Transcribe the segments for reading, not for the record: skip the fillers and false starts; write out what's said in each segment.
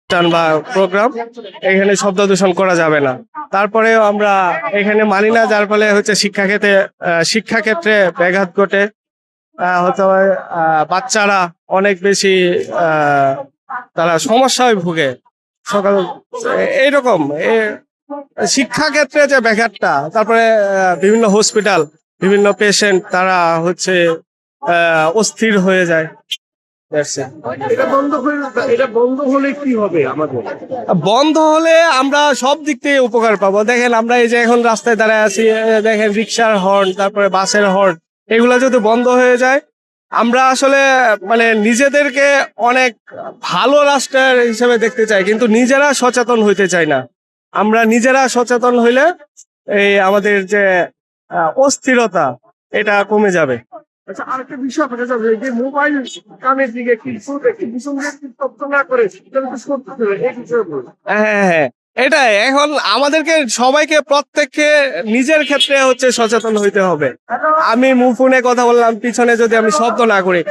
বা প্রোগ্রাম, এখানে শব্দ দূষণ করা যাবে না। তারপরেও আমরা এখানে মানি না, যার ফলে হচ্ছে শিক্ষাক্ষেত্রে ব্যাঘাত ঘটে। হতে হয় বাচ্চারা অনেক বেশি তারা সমস্যায় ভুগে সকাল এইরকম শিক্ষাক্ষেত্রে যে ব্যাঘাতটা। তারপরে বিভিন্ন হসপিটাল, বিভিন্ন পেশেন্ট তারা হচ্ছে অস্থির হয়ে যায়। এটা বন্ধ হলে কি হবে আমাদের? বন্ধ হলে আমরা সব দিক থেকে উপকার পাবো। দেখেন আমরা এই যে এখন রাস্তায় দাঁড়ায় আছি, দেখেন রিক্সার হর্ন, তারপরে বাসের হর্ন, এগুলো যদি বন্ধ হয়ে যায় আমরা আসলে মানে নিজেদেরকে অনেক ভালো রাষ্ট্রের হিসেবে দেখতে চাই, কিন্তু নিজেরা সচেতন হইতে চাই না। আমরা নিজেরা সচেতন হইলে এই আমাদের যে অস্থিরতা এটা কমে যাবে। আচ্ছা, আরেকটা বিষয় আপনার কাছে আছে, যে মোবাইল কানের দিকে না করে এই বিষয়ে বলুন। হ্যাঁ, এটাই এখন আমাদেরকে সবাইকে প্রত্যেককে নিজের ক্ষেত্রে হচ্ছে সচেতন হইতে হবে। আমি ফোনে কথা বললাম, পিছনে যদি আমি শব্দ না করি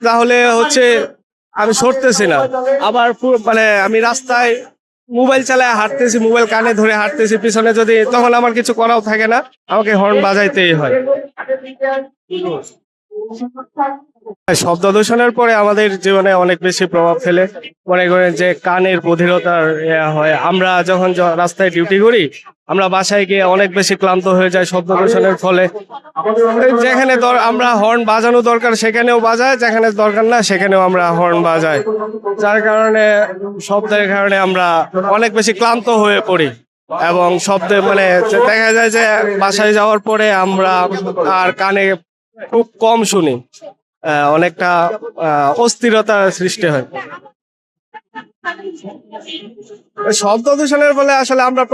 তাহলে হচ্ছে আমি সরতেছি না। আবার মানে আমি রাস্তায় মোবাইল চালায় হাঁটতেছি, মোবাইল কানে ধরে হাঁটতেছি, পিছনে যদি, তখন আমার কিছু করাও থাকে না, আমাকে হর্ন বাজাইতেই হয়। শব্দ দূষণের পরে আমাদের জীবনে অনেক বেশি প্রভাব ফেলে। মনে করেন যে কানের বধিরতার হয়। আমরা যখন রাস্তায় ডিউটি করি, আমরা বাসায় গিয়ে অনেক বেশি ক্লান্ত হয়ে যায় শব্দ দূষণের ফলে। যেখানে আমরা হর্ন বাজানো দরকার সেখানেও বাজায়, যেখানে দরকার না সেখানেও আমরা হর্ন বাজাই, যার কারণে শব্দের কারণে আমরা অনেক বেশি ক্লান্ত হয়ে পড়ি। এবং শব্দে মানে দেখা যায় যে বাসায় যাওয়ার পরে আমরা আর কানে খুব কম শুনি, অনেকটা অস্থিরতার সৃষ্টি হয়। শব্দ দূষণের ফলে আসলে আমরা